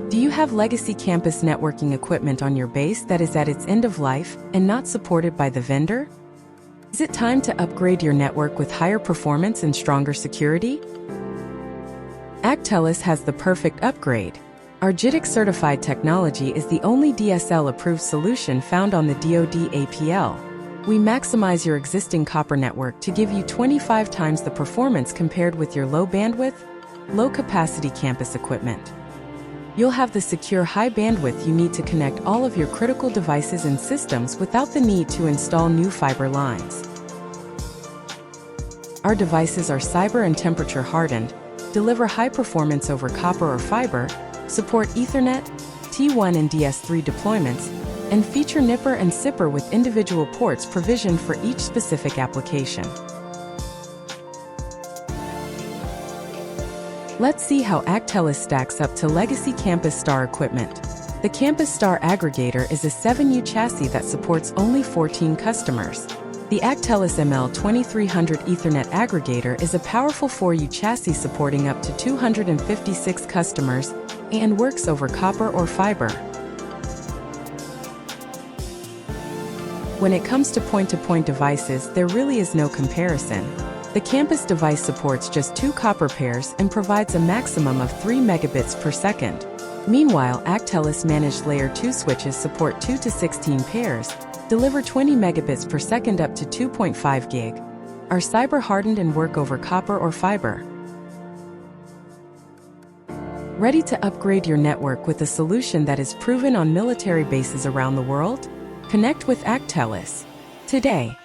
Do you have legacy campus networking equipment on your base that is at its end of life and not supported by the vendor? Is it time to upgrade your network with higher performance and stronger security? Actellus has the perfect upgrade. Our JITC certified technology is the only DSL-approved solution found on the DoD APL. We maximize your existing copper network to give you 25 times the performance compared with your low bandwidth, low capacity campus equipment. You'll have the secure high bandwidth you need to connect all of your critical devices and systems without the need to install new fiber lines. Our devices are cyber and temperature hardened, deliver high performance over copper or fiber, support Ethernet, T1 and DS3 deployments, and feature NIPR and SIPR with individual ports provisioned for each specific application. Let's see how Actellus stacks up to legacy Campus Star equipment. The Campus Star Aggregator is a 7U chassis that supports only 14 customers. The Actellus ML2300 Ethernet Aggregator is a powerful 4U chassis supporting up to 256 customers and works over copper or fiber. When it comes to point-to-point devices, there really is no comparison. The Campus device supports just 2 copper pairs and provides a maximum of 3 megabits per second. Meanwhile, Actellus managed Layer 2 switches support 2 to 16 pairs, deliver 20 megabits per second up to 2.5 gig, are cyber hardened and work over copper or fiber. Ready to upgrade your network with a solution that is proven on military bases around the world? Connect with Actellus today.